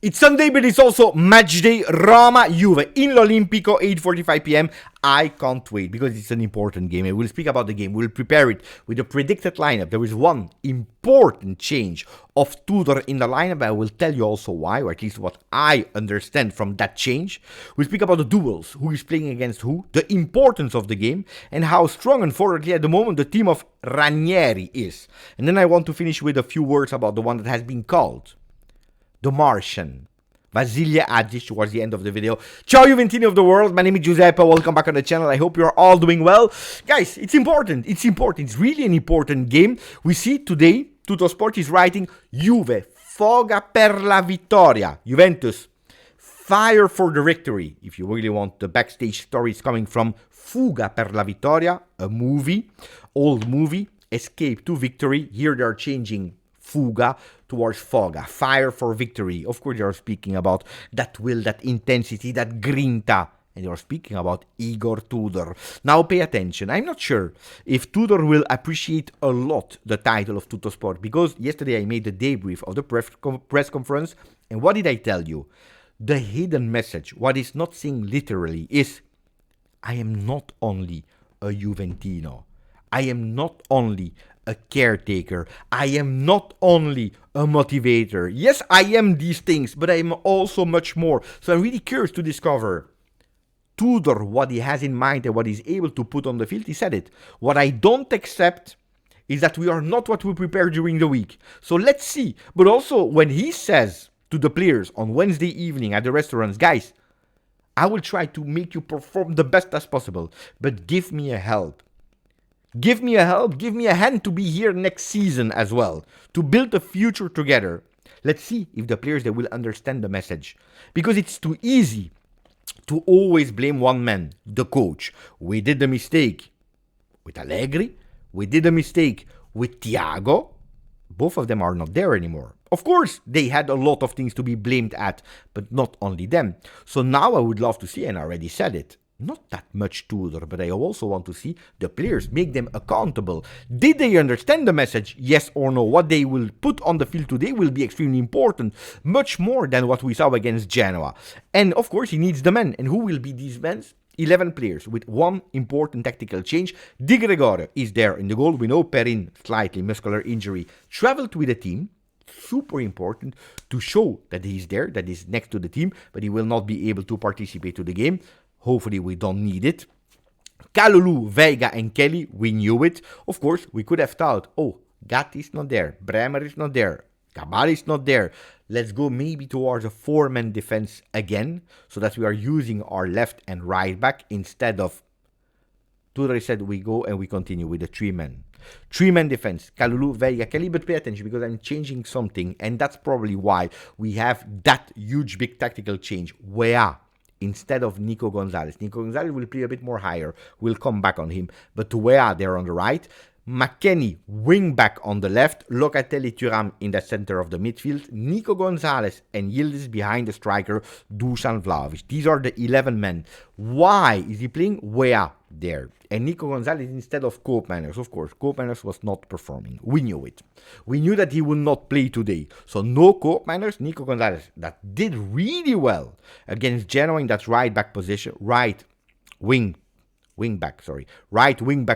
It's Sunday, but it's also match day. Roma Juve in l'Olimpico, 8:45 p.m. I can't wait because it's an important game. I will speak about the game. We'll prepare it with a predicted lineup. There is one important change of Tudor in the lineup. I will tell you also why, or at least what I understand from that change. We'll speak about the duels, who is playing against who, the importance of the game, and how strong, unfortunately, at the moment the team of Ranieri is. And then I want to finish with a few words about the one that has been called the Martian, Vasilije Adžić, towards the end of the video. Ciao Juventini of the world, my name is Giuseppe, welcome back on the channel. I hope you're all doing well. Guys, it's important, it's really an important game. We see today, Tuttosport is writing, Juve, foga per la vittoria. Juventus, fire for the victory. If you really want the backstage stories coming from Fuga per la Vittoria, a movie, old movie, Escape to Victory. Here they are changing Fuga towards Foga, fire for victory. Of course, they are speaking about that will, that intensity, that grinta. And they are speaking about Igor Tudor. Now pay attention. I'm not sure if Tudor will appreciate a lot the title of Tuttosport, because yesterday I made the debrief of the press conference. And what did I tell you? The hidden message, what is not saying literally, is I am not only a Juventino. I am not only a caretaker. I am not only a motivator. Yes, I am these things, but I am also much more. So I'm really curious to discover Tudor, what he has in mind and what he's able to put on the field. He said it. What I don't accept is that we are not what we prepare during the week. So let's see. But also when he says to the players on Wednesday evening at the restaurants, guys, I will try to make you perform the best as possible, but give me a help. Give me a help, give me a hand to be here next season as well, to build a future together. Let's see if the players, they will understand the message. Because it's too easy to always blame one man, the coach. We did the mistake with Allegri, we did a mistake with Thiago. Both of them are not there anymore. Of course, they had a lot of things to be blamed at, but not only them. So now I would love to see, and I already said it, not that much Tudor, but I also want to see the players, make them accountable. Did they understand the message? Yes or no? What they will put on the field today will be extremely important, much more than what we saw against Genoa. And of course, he needs the men. And who will be these men? 11 players with one important tactical change. Di Gregorio is there in the goal. We know Perin, slightly muscular injury, traveled with the team. Super important to show that he's there, that he's next to the team, but he will not be able to participate to the game. Hopefully we don't need it. Kalulu, Veiga and Kelly, we knew it. Of course, we could have thought, oh, Gatti is not there, Bremer is not there, Cabal is not there. Let's go maybe towards a four-man defense again, so that we are using our left and right back instead of, Tudor said we go and we continue with the three-man. Three-man defense, Kalulu, Veiga, Kelly, but pay attention because I'm changing something, and that's probably why we have that huge, big tactical change. Weah instead of NICO Gonzalez. NICO Gonzalez will play a bit more higher. We'll come back on him. But Weah there on the right. McKennie, wing back on the left. Locatelli, Thuram in the center of the midfield. NICO Gonzalez and Yildiz behind the striker, Dusan Vlahovic. These are the 11 men. Why is he playing Weah there? And NICO Gonzalez instead of Koopmeiners. Of course, Koopmeiners was not performing. We knew it. We knew that he would not play today. So no Koopmeiners, NICO Gonzalez. That did really well against Genoa in that right back position. Right wing back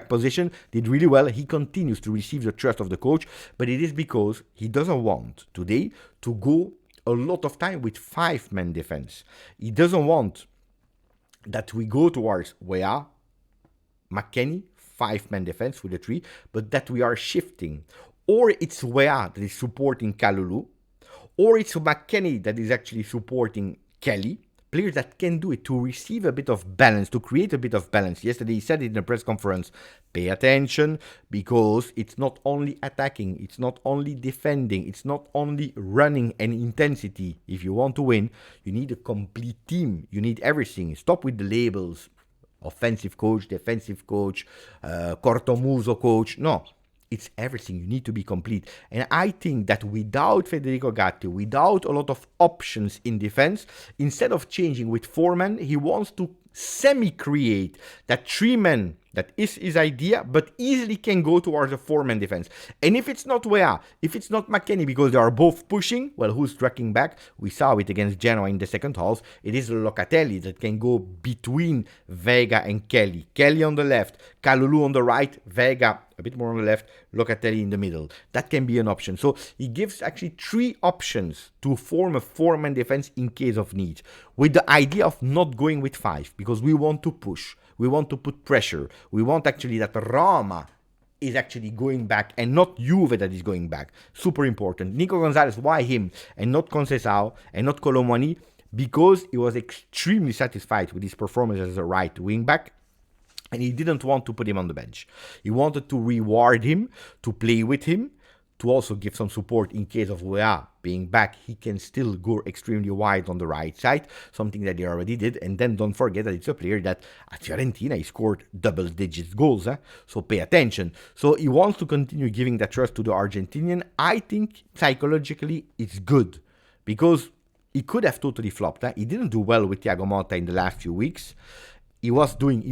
position, did really well. He continues to receive the trust of the coach, but it is because he doesn't want today to go a lot of time with five-man defense. He doesn't want that we go towards Weah, McKennie, five-man defense with the three, but that we are shifting. Or it's Weah that is supporting Kalulu, or it's McKennie that is actually supporting Kelly. Players that can do it to receive a bit of balance, to create a bit of balance. Yesterday he said it in the press conference, pay attention, because it's not only attacking, it's not only defending, it's not only running and intensity. If you want to win, you need a complete team. You need everything. Stop with the labels. Offensive coach, defensive coach, cortomuso coach. No. It's everything. You need to be complete. And I think that without Federico Gatti, without a lot of options in defense, instead of changing with four men, he wants to semi-create that three men that is his idea, but easily can go towards a four-man defense. And if it's not Weah, if it's not McKennie, because they are both pushing, well, who's tracking back? We saw it against Genoa in the second half. It is Locatelli that can go between Vega and Kelly. Kelly on the left, Kalulu on the right, Vega a bit more on the left, Locatelli in the middle. That can be an option. So he gives actually 3 options to form a four-man defense in case of need, with the idea of not going with 5, because we want to push. We want to put pressure. We want actually that Roma is actually going back and not Juve that is going back. Super important. Nico Gonzalez, why him and not Conceição and not Colomwani? Because he was extremely satisfied with his performance as a right wing back, and he didn't want to put him on the bench. He wanted to reward him, to play with him, to also give some support in case of Weah being back. He can still go extremely wide on the right side, something that he already did. And then don't forget that it's a player that at Fiorentina he scored double-digit goals, so pay attention. So he wants to continue giving that trust to the Argentinian. I think psychologically it's good, because he could have totally flopped. He didn't do well with Thiago Motta in the last few weeks. He was doing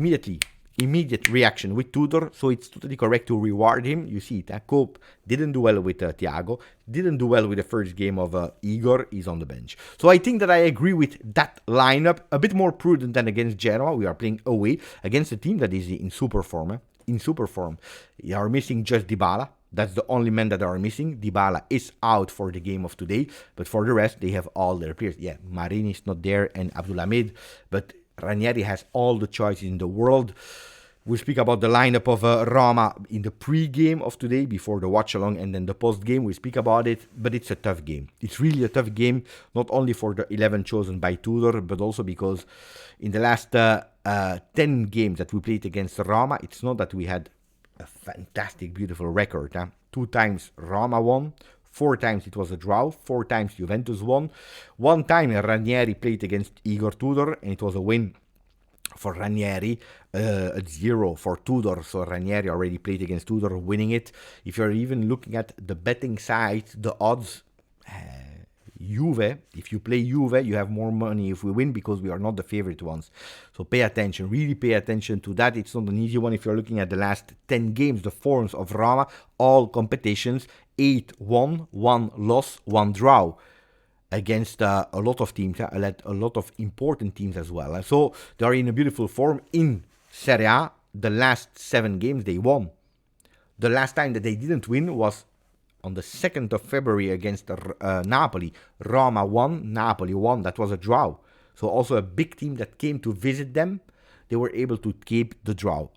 immediate reaction with Tudor, so it's totally correct to reward him. You see it, Cope didn't do well with Thiago, didn't do well with the first game of Igor, he's on the bench. So I think that I agree with that lineup, a bit more prudent than against Genoa. We are playing away against a team that is in super form. They are missing just Dybala. That's the only man that they are missing. Dybala is out for the game of today, but for the rest, they have all their players. Yeah, Marini is not there and Abdulhamid, but Ranieri has all the choices in the world. We'll speak about the lineup of Roma in the pre-game of today, before the watch-along, and then the post-game. We'll speak about it, but it's a tough game. It's really a tough game, not only for the 11 chosen by Tudor, but also because in the last 10 games that we played against Roma, it's not that we had a fantastic, beautiful record. 2 times Roma won, 4 times it was a draw, 4 times Juventus won. 1 time Ranieri played against Igor Tudor, and it was a win for Ranieri, a 0 for Tudor. So Ranieri already played against Tudor, winning it. If you're even looking at the betting side, the odds, Juve, if you play Juve, you have more money if we win, because we are not the favorite ones. So pay attention, really pay attention to that. It's not an easy one. If you're looking at the last 10 games, the forms of Roma, all competitions, 8 won, 1 loss, 1 draw. Against a lot of teams, a lot of important teams as well. So they are in a beautiful form in Serie A. The last 7 games they won. The last time that they didn't win was on the 2nd of February against Napoli. Roma won, Napoli won. That was a draw. So also a big team that came to visit them. They were able to keep the draw.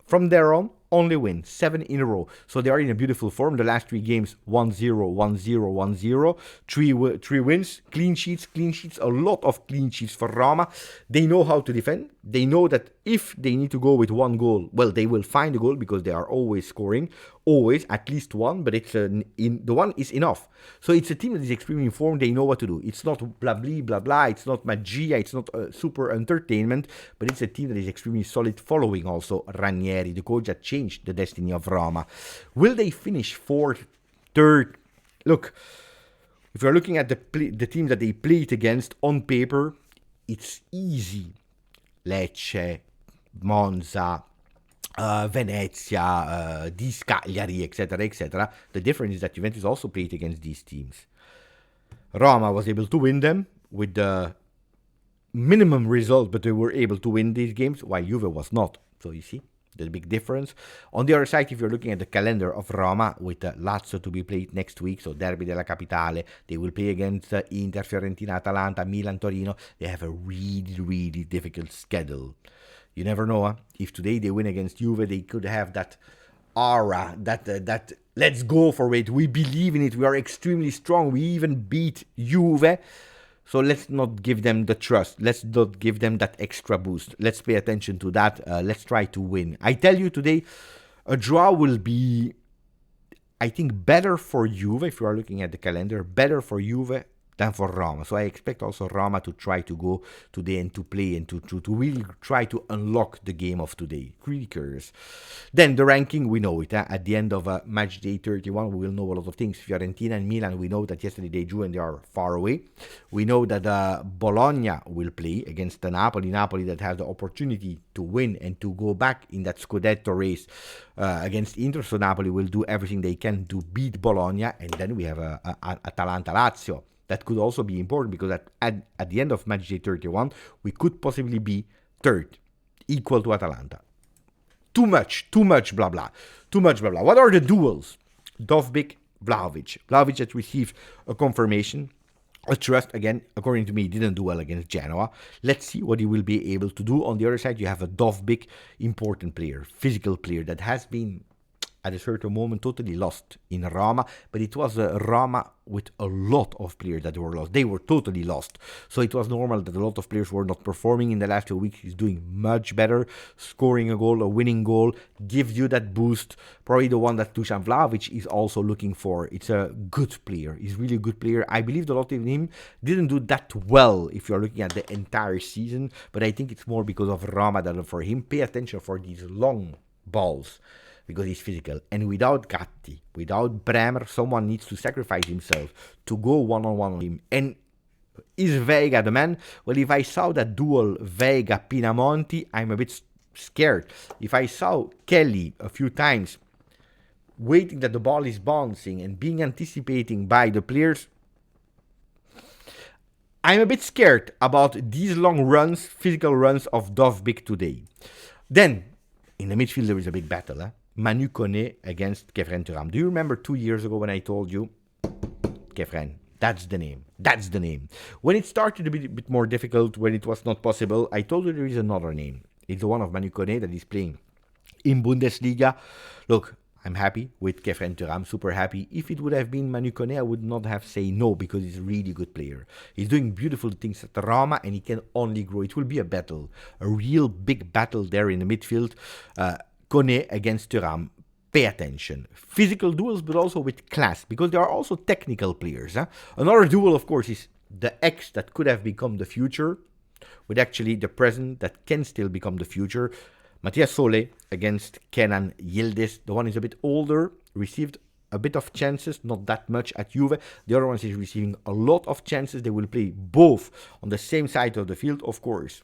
From there on, only win, 7 in a row. So they are in a beautiful form. The last 3 games, 1-0, 1-0, 1-0. 3 wins, clean sheets, a lot of clean sheets for Roma. They know how to defend. They know that if they need to go with 1 goal, well, they will find a goal, because they are always scoring. Always, at least 1, but it's the 1 is enough. So it's a team that is extremely informed. They know what to do. It's not blah, blah, blah, blah. It's not magia. It's not super entertainment, but it's a team that is extremely solid, following also Ranieri, the coach that changed the destiny of Roma. Will they finish 4th, 3rd? Look, if you're looking at the team that they played against on paper, it's easy. Lecce, Monza, Venezia, Cagliari, etc., etc. The difference is that Juventus also played against these teams. Roma was able to win them with the minimum result, but they were able to win these games, while Juve was not. So you see the big difference. On the other side, if you're looking at the calendar of Roma, with Lazio to be played next week, so Derby della Capitale, they will play against Inter, Fiorentina, Atalanta, Milan, Torino. They have a really, really difficult schedule. You never know. If today they win against Juve, they could have that aura, that let's go for it. We believe in it. We are extremely strong. We even beat Juve. So let's not give them the trust. Let's not give them that extra boost. Let's pay attention to that. Let's try to win. I tell you today, a draw will be, I think, better for Juve. If you are looking at the calendar, better for Juve than for Roma. So I expect also Roma to try to go today and to play and to really try to unlock the game of today. Really curious. Then the ranking, we know it. At the end of match day 31, we will know a lot of things. Fiorentina and Milan, we know that yesterday they drew and they are far away. We know that Bologna will play against the Napoli. Napoli that has the opportunity to win and to go back in that Scudetto race against Inter. So Napoli will do everything they can to beat Bologna. And then we have Atalanta-Lazio. That could also be important because at the end of match day 31, we could possibly be third, equal to Atalanta. Too much blah blah. Too much blah blah. What are the duels? Dovbyk, Vlahovic. Vlahovic has received a confirmation. A trust, again, according to me, didn't do well against Genoa. Let's see what he will be able to do. On the other side, you have a Dovbyk, important player, physical player that has been at a certain moment totally lost in Roma, but it was Roma with a lot of players that were lost. They were totally lost. So it was normal that a lot of players were not performing in the last 2 weeks. He's doing much better. Scoring a goal, a winning goal, gives you that boost. Probably the one that Dusan Vlahovic is also looking for. It's a good player. He's really a good player. I believe a lot in him. Didn't do that well if you're looking at the entire season, but I think it's more because of Roma than for him. Pay attention for these long balls, because he's physical. And without Gatti, without Bremer, someone needs to sacrifice himself to go one-on-one on him. And is Vega the man? Well, if I saw that duel Vega-Pinamonti, I'm a bit scared. If I saw Kelly a few times waiting that the ball is bouncing and being anticipating by the players, I'm a bit scared about these long runs, physical runs of Dovbyk today. Then, in the midfield, there is a big battle, Manu Kone against Kefren Turam. Do you remember 2 years ago when I told you? Kefren, that's the name. That's the name. When it started to be a bit more difficult, when it was not possible, I told you there is another name. It's the one of Manu Kone that is playing in Bundesliga. Look, I'm happy with Kefren Turam, super happy. If it would have been Manu Kone, I would not have said no, because he's a really good player. He's doing beautiful things at Roma, and he can only grow. It will be a battle, a real big battle there in the midfield. Kone against Thuram. Pay attention. Physical duels, but also with class, because there are also technical players. Another duel, of course, is the ex that could have become the future, with actually the present that can still become the future. Matthias Sole against Kenan Yildiz. The one is a bit older, received a bit of chances, not that much at Juve. The other one is receiving a lot of chances. They will play both on the same side of the field, of course.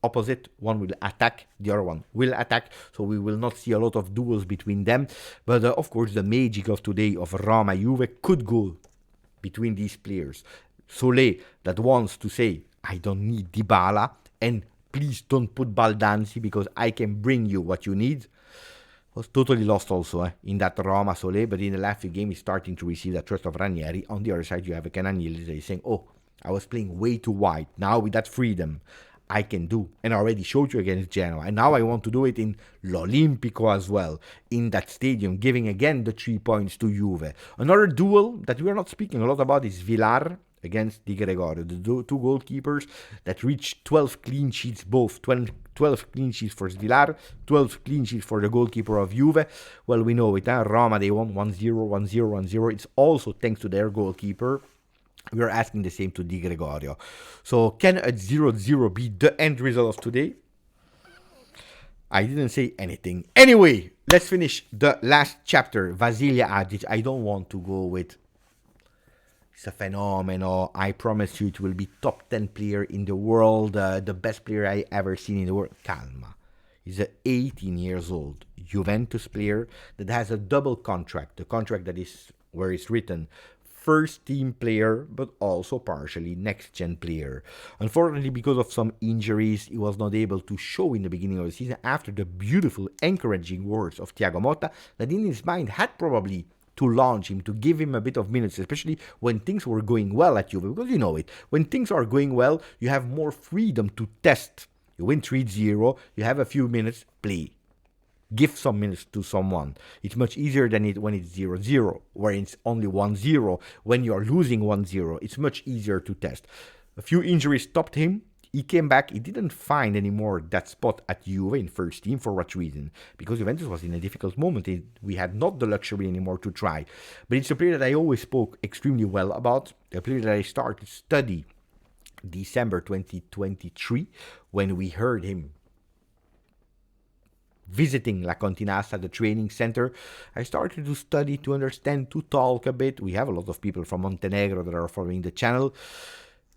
Opposite, one will attack, the other one will attack, so we will not see a lot of duels between them. But of course, the magic of today of Roma Juve could go between these players. Sole, that wants to say, I don't need Dybala, and please don't put Baldanzi because I can bring you what you need, was totally lost also in that Roma Sole. But in the last few games, he's starting to receive the trust of Ranieri. On the other side, you have a Kenan Yildiz saying, oh, I was playing way too wide. Now with that freedom, I can do, and I already showed you against Genoa, and now I want to do it in L'Olimpico as well, in that stadium, giving again the 3 points to Juve. Another duel that we are not speaking a lot about is Villar against Di Gregorio, the two goalkeepers that reached 12 clean sheets, both 12 clean sheets for Villar, 12 clean sheets for the goalkeeper of Juve. Well, we know it, Roma, they won 1-0, 1-0, 1-0. It's also thanks to their goalkeeper. We are asking the same to Di Gregorio. So can a 0-0 be the end result of today? I didn't say anything. Anyway, let's finish the last chapter. Vasilije Adžić. I don't want to go with it's a phenomenal. I promise you it will be top 10 player in the world. The best player I ever seen in the world. Calma. He's an 18 years old Juventus player that has a double contract. The contract that is where it's written first team player, but also partially next gen player. Unfortunately, because of some injuries, he was not able to show in the beginning of the season after the beautiful, encouraging words of Thiago Motta that in his mind had probably to launch him, to give him a bit of minutes, especially when things were going well at Juve. Because you know it, when things are going well, you have more freedom to test. You win 3-0, you have a few minutes, play. Give some minutes to someone. It's much easier than it when it's 0-0, where it's only 1-0. When you are losing 1-0, it's much easier to test. A few injuries stopped him. He came back. He didn't find anymore that spot at Juve in first team. For what reason? Because Juventus was in a difficult moment. We had not the luxury anymore to try. But it's a player that I always spoke extremely well about. A player that I started to study December 2023 when we heard him visiting La Continassa, the training center. I started to study, to understand, to talk a bit. We have a lot of people from Montenegro that are following the channel.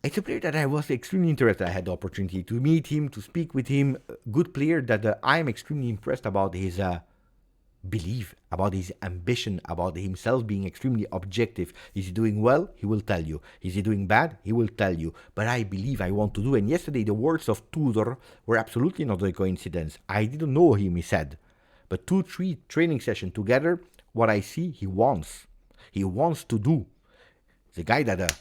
It's a player that I was extremely interested. I had the opportunity to meet him, to speak with him. Good player that I am extremely impressed about his belief, about his ambition, about himself being extremely objective. Is he doing well? He will tell you. Is he doing bad? He will tell you. But I believe I want to do. And yesterday the words of Tudor were absolutely not a coincidence. I didn't know him, he said. But 2-3 training sessions together, what I see, he wants. He wants to do. It's a guy that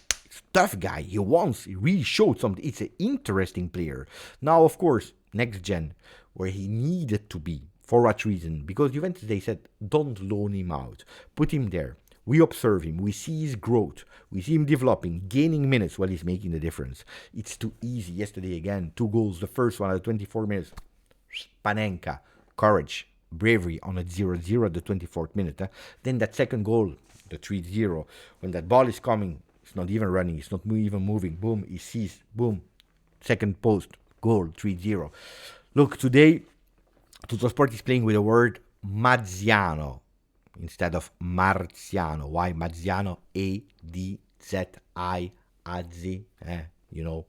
tough guy. He really showed something. It's an interesting player. Now, of course, next gen, where he needed to be. For what reason? Because Juventus, they said, don't loan him out. Put him there. We observe him. We see his growth. We see him developing, gaining minutes while he's making the difference. It's too easy. Yesterday, again, 2 goals. The first one at 24 minutes. Panenka. Courage. Bravery on a 0-0 at the 24th minute. Then that second goal, the 3-0. When that ball is coming, it's not even running. It's not even moving. Boom. He sees. Boom. Second post. Goal. 3-0. Look, today, Tuttosport is playing with the word Mazziano instead of Marziano. Why Mazziano? A-D-Z-I, Adzic. You know,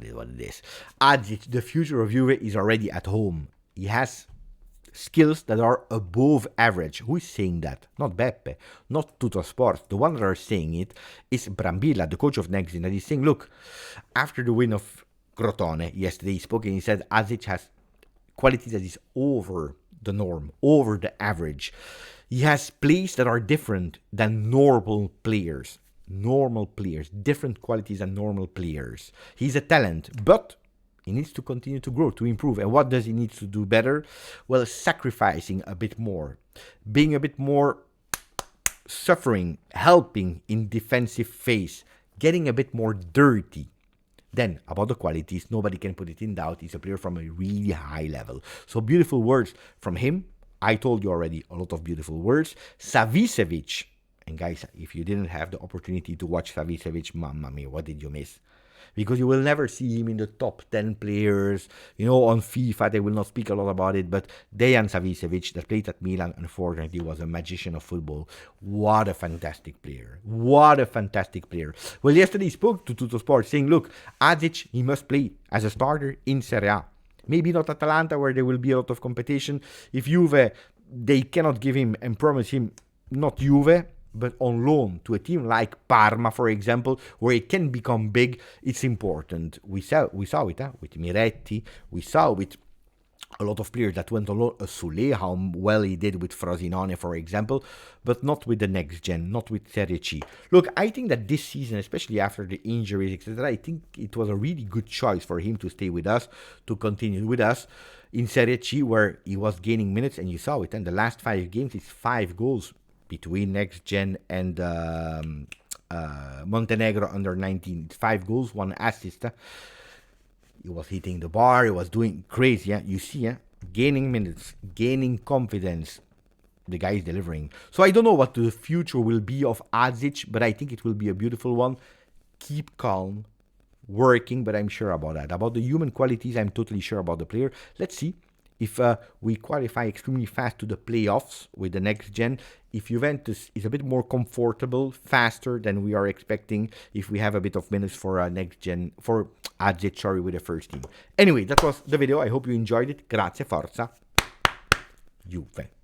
this is what it is. Adzic, the future of Juve, is already at home. He has skills that are above average. Who is saying that? Not Beppe, not Tuttosport. The one that are saying it is Brambilla, the coach of Nexin, that is saying, look, after the win of Crotone yesterday, he spoke and he said Adzic has quality that is over the norm, over the average. He has plays that are different than normal players. Normal players, different qualities than normal players. He's a talent, but he needs to continue to grow, to improve. And what does he need to do better? Well, sacrificing a bit more, being a bit more suffering, helping in defensive phase, getting a bit more dirty. Then, about the qualities, nobody can put it in doubt. He's a player from a really high level. So, beautiful words from him. I told you already a lot of beautiful words. Savicevic. And guys, if you didn't have the opportunity to watch Savicevic, mamma mia, what did you miss? Because you will never see him in the top 10 players. You know, on FIFA, they will not speak a lot about it. But Dejan Savicevic, that played at Milan, unfortunately, was a magician of football. What a fantastic player. What a fantastic player. Well, yesterday he spoke to Tuttosport saying, look, Adzic, he must play as a starter in Serie A. Maybe not Atalanta, where there will be a lot of competition. If Juve, they cannot give him and promise him not Juve, but on loan to a team like Parma, for example, where it can become big, it's important. We saw it with Miretti. We saw with a lot of players that went on loan. Sule, how well he did with Frosinone, for example, but not with the next gen, not with Serie C. Look, I think that this season, especially after the injuries, etc., I think it was a really good choice for him to stay with us, to continue with us in Serie C, where he was gaining minutes, and you saw it. And the last 5 games, it's 5 goals. Between Next Gen and Montenegro under 19. It's 5 goals, 1 assist. He was hitting the bar. He was doing crazy. You see, gaining minutes, gaining confidence. The guy is delivering. So I don't know what the future will be of Adzic, but I think it will be a beautiful one. Keep calm, working, but I'm sure about that. About the human qualities, I'm totally sure about the player. Let's see. If we qualify extremely fast to the playoffs with the next gen, if Juventus is a bit more comfortable, faster than we are expecting, if we have a bit of minutes for next gen, for Adzic, sorry, with the first team. Anyway, that was the video. I hope you enjoyed it. Grazie, forza, Juve.